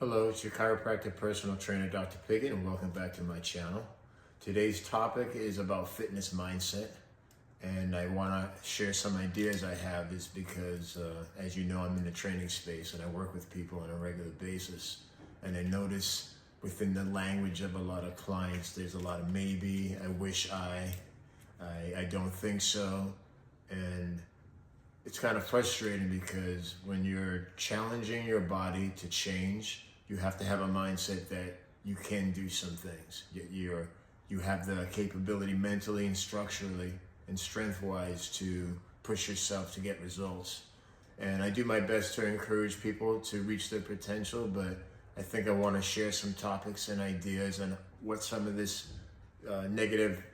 Hello, it's your chiropractic personal trainer, Dr. Piggott, and welcome back to my channel. Today's topic is about fitness mindset, and I want to share some ideas I have is because, as you know, I'm in the training space and I work with people on a regular basis, and I notice within the language of a lot of clients, there's a lot of maybe, I wish I don't think so, and it's kind of frustrating because when you're challenging your body to change, you have to have a mindset that you can do some things. You have the capability mentally and structurally and strength-wise to push yourself to get results. And I do my best to encourage people to reach their potential, but I think I want to share some topics and ideas on what some of this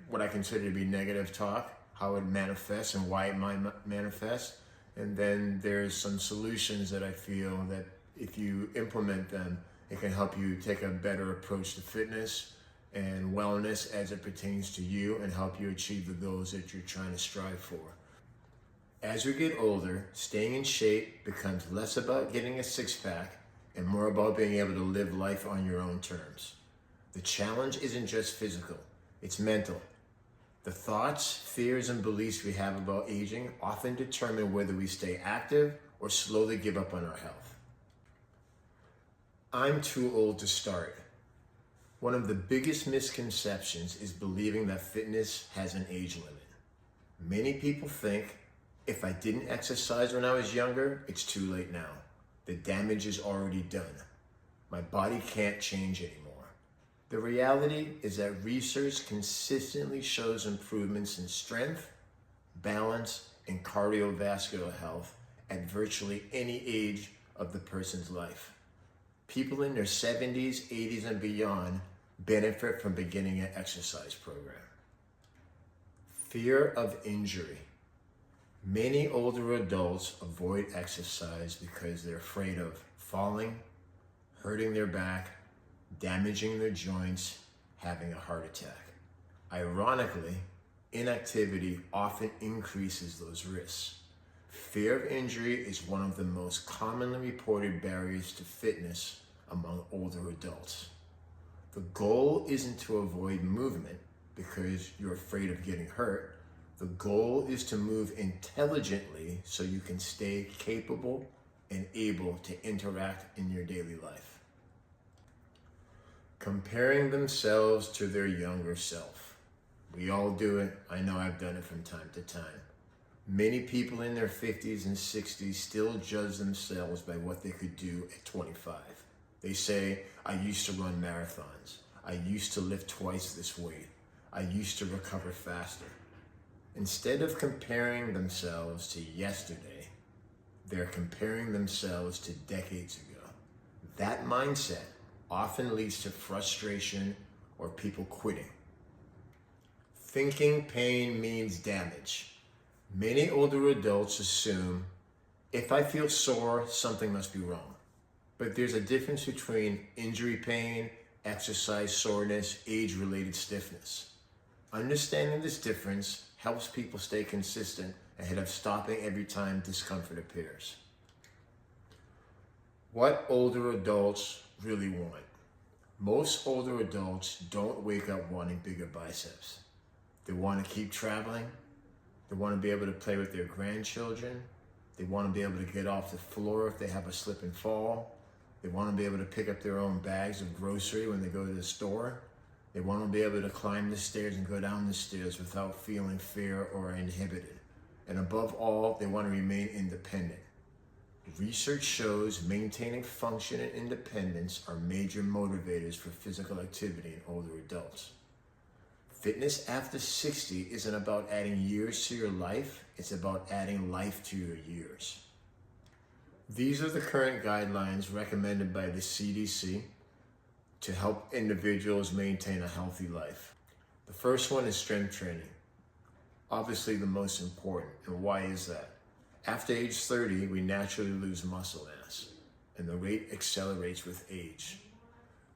what I consider to be negative talk, how it manifests and why it might manifest. And then there's some solutions that I feel that if you implement them, it can help you take a better approach to fitness and wellness as it pertains to you and help you achieve the goals that you're trying to strive for. As we get older, staying in shape becomes less about getting a six-pack and more about being able to live life on your own terms. The challenge isn't just physical, it's mental. The thoughts, fears, and beliefs we have about aging often determine whether we stay active or slowly give up on our health. I'm too old to start. One of the biggest misconceptions is believing that fitness has an age limit. Many people think, if I didn't exercise when I was younger, it's too late now. The damage is already done. My body can't change anymore. The reality is that research consistently shows improvements in strength, balance, and cardiovascular health at virtually any age of the person's life. People in their 70s, 80s, and beyond benefit from beginning an exercise program. Fear of injury. Many older adults avoid exercise because they're afraid of falling, hurting their back, damaging their joints, having a heart attack. Ironically, inactivity often increases those risks. Fear of injury is one of the most commonly reported barriers to fitness among older adults. The goal isn't to avoid movement because you're afraid of getting hurt. The goal is to move intelligently so you can stay capable and able to interact in your daily life. Comparing themselves to their younger self. We all do it. I know I've done it from time to time. Many people in their 50s and 60s still judge themselves by what they could do at 25. They say, I used to run marathons. I used to lift twice this weight. I used to recover faster. Instead of comparing themselves to yesterday, they're comparing themselves to decades ago. That mindset often leads to frustration or people quitting. Thinking pain means damage. Many older adults assume, if I feel sore, something must be wrong. But there's a difference between injury pain, exercise soreness, age-related stiffness. Understanding this difference helps people stay consistent ahead of stopping every time discomfort appears. What older adults really want. Most older adults don't wake up wanting bigger biceps. They want to keep traveling. They want to be able to play with their grandchildren. They want to be able to get off the floor if they have a slip and fall. They want to be able to pick up their own bags of grocery when they go to the store. They want to be able to climb the stairs and go down the stairs without feeling fear or inhibited. And above all, they want to remain independent. Research shows maintaining function and independence are major motivators for physical activity in older adults. Fitness after 60 isn't about adding years to your life, it's about adding life to your years. These are the current guidelines recommended by the CDC to help individuals maintain a healthy life. The first one is strength training. Obviously the most important, and why is that? After age 30, we naturally lose muscle mass, and the rate accelerates with age.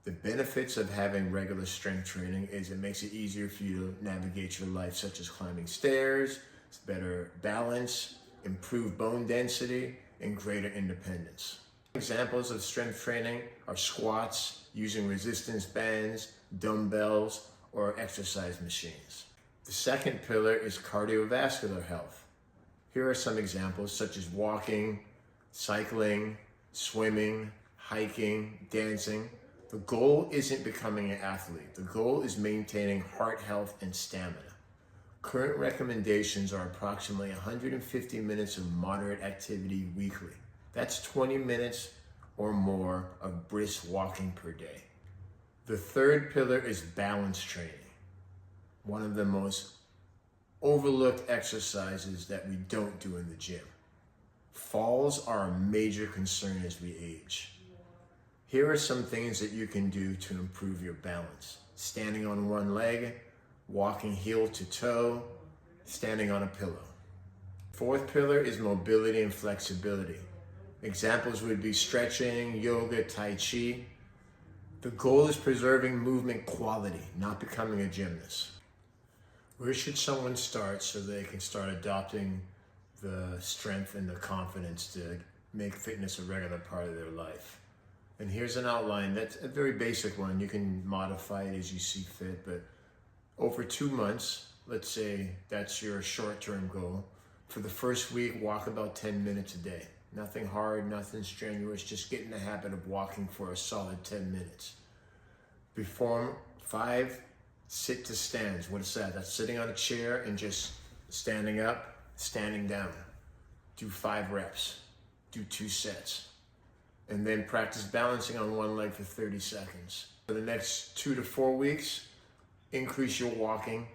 The benefits of having regular strength training is it makes it easier for you to navigate your life, such as climbing stairs, better balance, improved bone density, and greater independence. Examples of strength training are squats, using resistance bands, dumbbells, or exercise machines. The second pillar is cardiovascular health. Here are some examples such as walking, cycling, swimming, hiking, dancing. The goal isn't becoming an athlete. The goal is maintaining heart health and stamina. Current recommendations are approximately 150 minutes of moderate activity weekly. That's 20 minutes or more of brisk walking per day. The third pillar is balance training. One of the most overlooked exercises that we don't do in the gym. Falls are a major concern as we age. Here are some things that you can do to improve your balance. Standing on one leg, walking heel to toe, standing on a pillow. Fourth pillar is mobility and flexibility. Examples would be stretching, yoga, tai chi. The goal is preserving movement quality, not becoming a gymnast. Where should someone start so they can start adopting the strength and the confidence to make fitness a regular part of their life? And here's an outline. That's a very basic one. You can modify it as you see fit, but over 2 months, let's say that's your short-term goal. For the first week, walk about 10 minutes a day. Nothing hard, nothing strenuous, just get in the habit of walking for a solid 10 minutes. Perform 5 sit to stands. What is that? That's sitting on a chair and just standing up, standing down. Do 5 reps. Do 2 sets. And then practice balancing on one leg for 30 seconds. For the next 2 to 4 weeks, increase your walking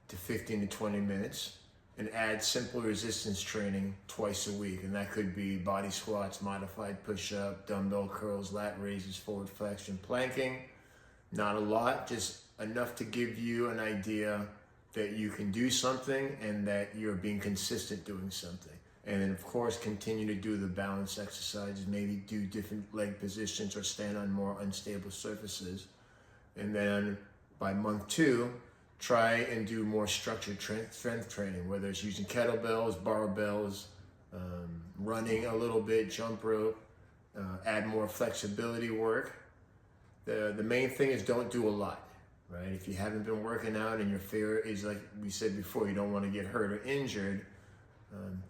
to 15 to 20 minutes and add simple resistance training twice a week. And that could be body squats, modified push-up, dumbbell curls, lat raises, forward flexion, planking. Not a lot, just enough to give you an idea that you can do something and that you're being consistent doing something. And then of course, continue to do the balance exercises, maybe do different leg positions or stand on more unstable surfaces. And then by month 2, try and do more structured strength training, whether it's using kettlebells, barbells, running a little bit, jump rope, add more flexibility work. The main thing is don't do a lot, right? If you haven't been working out and your fear is, like we said before, you don't want to get hurt or injured,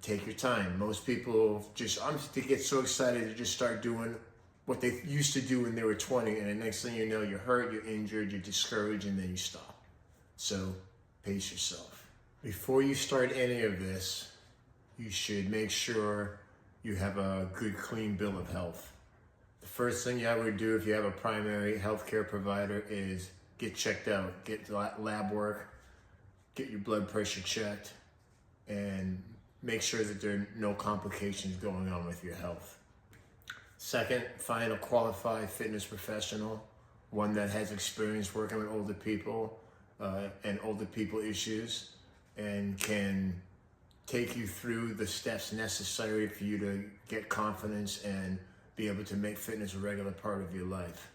take your time. Most people they get so excited to just start doing what they used to do when they were 20, and the next thing you know, you're hurt, you're injured, you're discouraged, and then you stop. So pace yourself. Before you start any of this, you should make sure you have a good, clean bill of health. The first thing I would do if you have a primary healthcare provider is get checked out, get lab work, get your blood pressure checked, and make sure that there are no complications going on with your health. Second, find a qualified fitness professional, one that has experience working with older people and older people issues, and can take you through the steps necessary for you to get confidence and be able to make fitness a regular part of your life.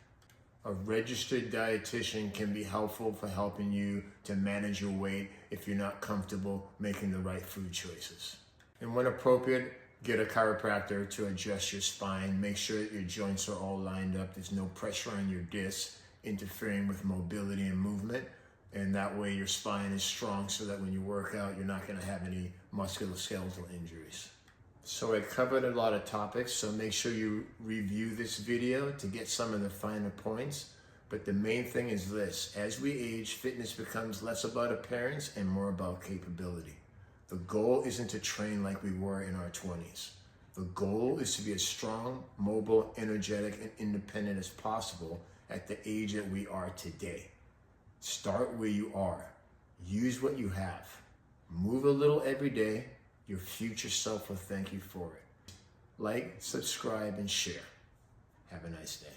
A registered dietitian can be helpful for helping you to manage your weight if you're not comfortable making the right food choices. And when appropriate, get a chiropractor to adjust your spine. Make sure that your joints are all lined up. There's no pressure on your discs interfering with mobility and movement. And that way your spine is strong so that when you work out, you're not going to have any musculoskeletal injuries. So I covered a lot of topics, so make sure you review this video to get some of the finer points. But the main thing is this: as we age, fitness becomes less about appearance and more about capability. The goal isn't to train like we were in our 20s. The goal is to be as strong, mobile, energetic, and independent as possible at the age that we are today. Start where you are. Use what you have. Move a little every day. Your future self will thank you for it. Like, subscribe, and share. Have a nice day.